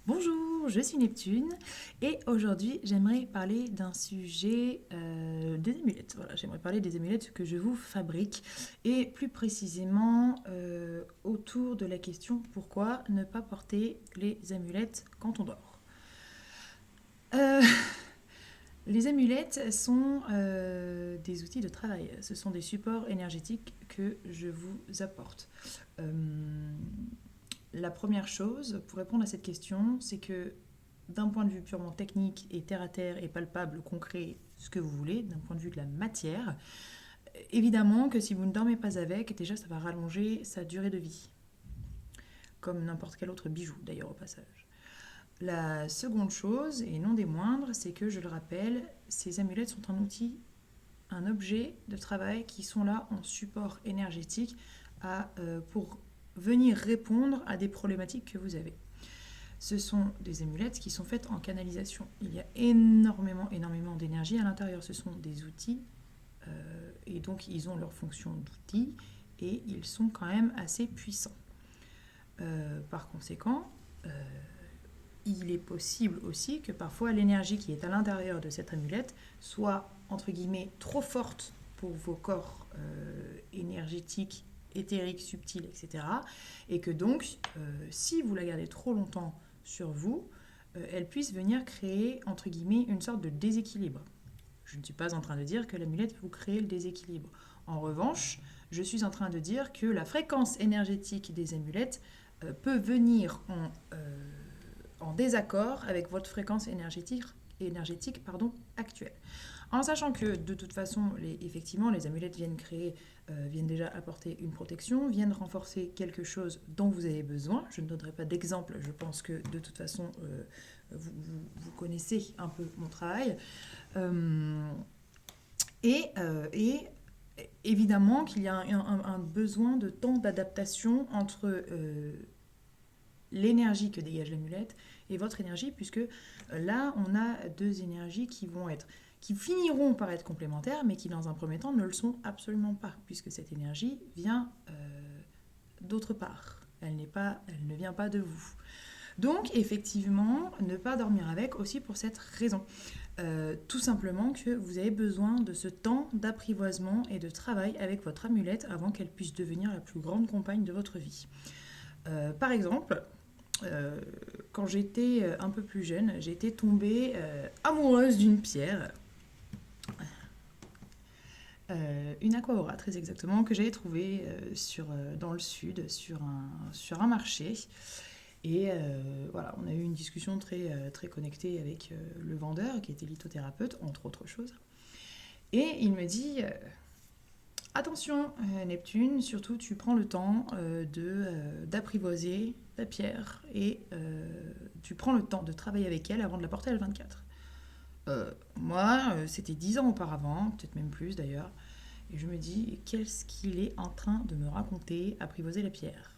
Bonjour, je suis Neptune et aujourd'hui j'aimerais parler d'un sujet des amulettes. Voilà, j'aimerais parler des amulettes que je vous fabrique et plus précisément autour de la question pourquoi ne pas porter les amulettes quand on dort. Euh, les amulettes sont des outils de travail, ce sont des supports énergétiques que je vous apporte. Euh, la première chose pour répondre à cette question, c'est que d'un point de vue purement technique et terre à terre et palpable, concret, ce que vous voulez, d'un point de vue de la matière, évidemment que si vous ne dormez pas avec, déjà ça va rallonger sa durée de vie, comme n'importe quel autre bijou d'ailleurs au passage. La seconde chose, et non des moindres, c'est que je le rappelle, ces amulettes sont un outil, un objet de travail qui sont là en support énergétique pour venir répondre à des problématiques que vous avez. Ce sont des amulettes qui sont faites en canalisation. Il y a énormément d'énergie à l'intérieur. Ce sont des outils et donc ils ont leur fonction d'outils et ils sont quand même assez puissants. Par conséquent, il est possible aussi que parfois l'énergie qui est à l'intérieur de cette amulette soit entre guillemets trop forte pour vos corps énergétiques, éthériques, subtils, etc. Et que donc, si vous la gardez trop longtemps sur vous, elle puisse venir créer, entre guillemets, une sorte de déséquilibre. Je ne suis pas en train de dire que l'amulette vous crée le déséquilibre. En revanche, je suis en train de dire que la fréquence énergétique des amulettes peut venir en désaccord avec votre fréquence énergétique actuelle. En sachant que de toute façon, effectivement, les amulettes viennent déjà apporter une protection, viennent renforcer quelque chose dont vous avez besoin. Je ne donnerai pas d'exemple, je pense que de toute façon, vous connaissez un peu mon travail. Euh, et évidemment qu'il y a un besoin de temps d'adaptation entre l'énergie que dégage l'amulette et votre énergie, puisque là, on a deux énergies qui finiront par être complémentaires, mais qui, dans un premier temps, ne le sont absolument pas, puisque cette énergie vient d'autre part. Elle ne vient pas de vous. Donc, effectivement, ne pas dormir avec aussi pour cette raison. Tout simplement que vous avez besoin de ce temps d'apprivoisement et de travail avec votre amulette avant qu'elle puisse devenir la plus grande compagne de votre vie. Par exemple, quand j'étais un peu plus jeune, j'étais tombée amoureuse d'une pierre, une aquaora très exactement, que j'avais trouvée dans le sud, sur un marché. Et voilà, on a eu une discussion très connectée avec le vendeur, qui était lithothérapeute, entre autres choses. Et il me dit attention, Neptune, surtout tu prends le temps d'apprivoiser la pierre et tu prends le temps de travailler avec elle avant de la porter à L24. Moi, c'était 10 ans auparavant, peut-être même plus d'ailleurs, et je me dis qu'est-ce qu'il est en train de me raconter, apprivoiser la pierre.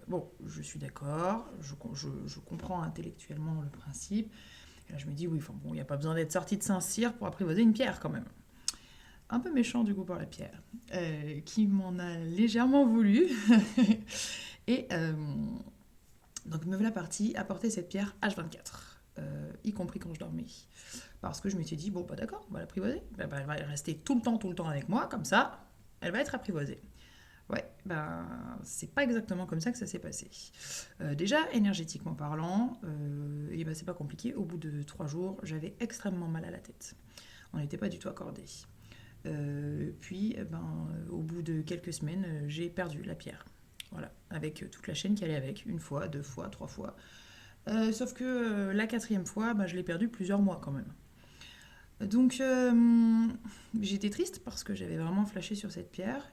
Bon, je suis d'accord, je comprends intellectuellement le principe. Et là, je me dis oui, il n'y a pas besoin d'être sorti de Saint-Cyr pour apprivoiser une pierre quand même. Un peu méchant du coup pour la pierre, qui m'en a légèrement voulu. Et donc me voilà partie apporter cette pierre H24, y compris quand je dormais. Parce que je m'étais dit, bon bah d'accord, on va l'apprivoiser. Elle va rester tout le temps avec moi, comme ça, elle va être apprivoisée. Ouais, ben c'est pas exactement comme ça que ça s'est passé. Déjà, énergétiquement parlant, et ben, c'est pas compliqué, au bout de 3 jours, j'avais extrêmement mal à la tête. On n'était pas du tout accordés. Puis, au bout de quelques semaines, j'ai perdu la pierre. Voilà, avec toute la chaîne qui allait avec, une fois, 2 fois, 3 fois. Sauf que la quatrième fois, je l'ai perdue plusieurs mois quand même. Donc, j'étais triste parce que j'avais vraiment flashé sur cette pierre.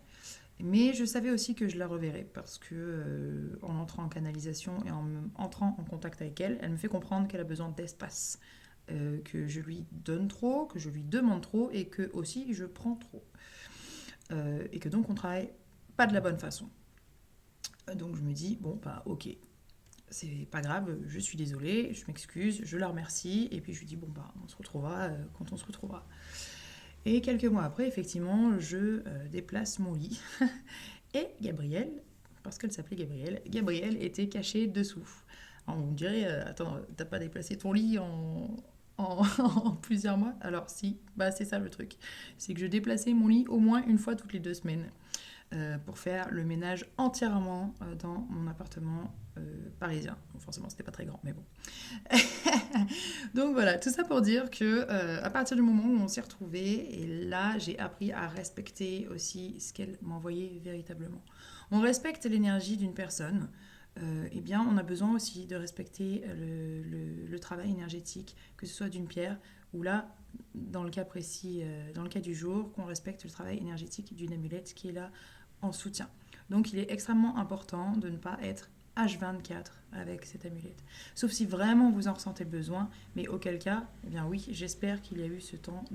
Mais je savais aussi que je la reverrais parce que en entrant en canalisation et en entrant en contact avec elle, elle me fait comprendre qu'elle a besoin d'espace. Que je lui donne trop, que je lui demande trop et que aussi je prends trop. Et que donc on travaille pas de la bonne façon. Donc je me dis, bon bah ok, c'est pas grave, je suis désolée, je m'excuse, je la remercie et puis je lui dis bon bah on se retrouvera quand on se retrouvera. Et quelques mois après, effectivement, je déplace mon lit et Gabrielle, parce qu'elle s'appelait Gabrielle était cachée dessous. Alors, vous me direz, attends, t'as pas déplacé ton lit en plusieurs mois? Alors si, bah c'est ça le truc. C'est que je déplaçais mon lit au moins une fois toutes les 2 semaines pour faire le ménage entièrement dans mon appartement parisien. Bon, forcément, c'était pas très grand, mais bon. Donc voilà, tout ça pour dire que à partir du moment où on s'est retrouvés, et là j'ai appris à respecter aussi ce qu'elle m'envoyait véritablement. On respecte l'énergie d'une personne, eh bien on a besoin aussi de respecter le travail énergétique, que ce soit d'une pierre ou là, dans le cas précis, dans le cas du jour, qu'on respecte le travail énergétique d'une amulette qui est là en soutien. Donc il est extrêmement important de ne pas être H24 avec cette amulette. Sauf si vraiment vous en ressentez le besoin, mais auquel cas, eh bien oui, j'espère qu'il y a eu ce temps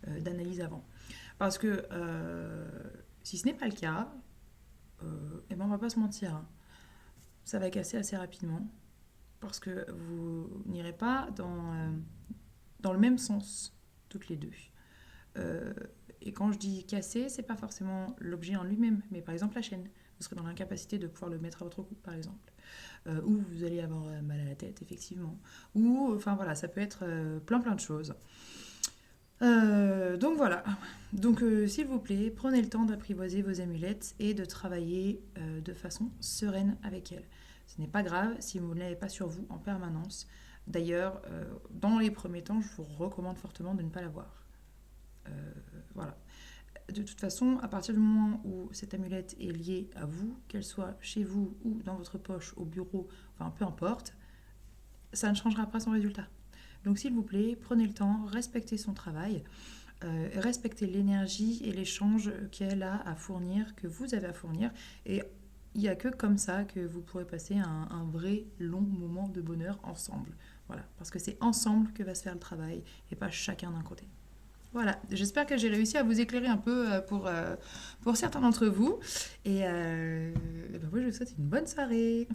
d'analyse avant. Parce que si ce n'est pas le cas, eh ben on va pas se mentir, hein, ça va casser assez rapidement, parce que vous n'irez pas dans le même sens, toutes les deux. Euh, et quand je dis casser, c'est pas forcément l'objet en lui-même, mais par exemple la chaîne. Vous serez dans l'incapacité de pouvoir le mettre à votre cou, par exemple. Ou vous allez avoir mal à la tête, effectivement. Ou, enfin voilà, ça peut être plein de choses. Donc voilà. Donc s'il vous plaît, prenez le temps d'apprivoiser vos amulettes et de travailler de façon sereine avec elles. Ce n'est pas grave si vous ne l'avez pas sur vous en permanence. D'ailleurs, dans les premiers temps, je vous recommande fortement de ne pas l'avoir. Euh, voilà. De toute façon, à partir du moment où cette amulette est liée à vous, qu'elle soit chez vous ou dans votre poche, au bureau, enfin peu importe, ça ne changera pas son résultat. Donc s'il vous plaît, prenez le temps, respectez son travail, respectez l'énergie et l'échange qu'elle a à fournir, que vous avez à fournir. Et il n'y a que comme ça que vous pourrez passer un vrai long moment de bonheur ensemble. Voilà, parce que c'est ensemble que va se faire le travail et pas chacun d'un côté. Voilà, j'espère que j'ai réussi à vous éclairer un peu pour certains d'entre vous. Et ben moi, je vous souhaite une bonne soirée.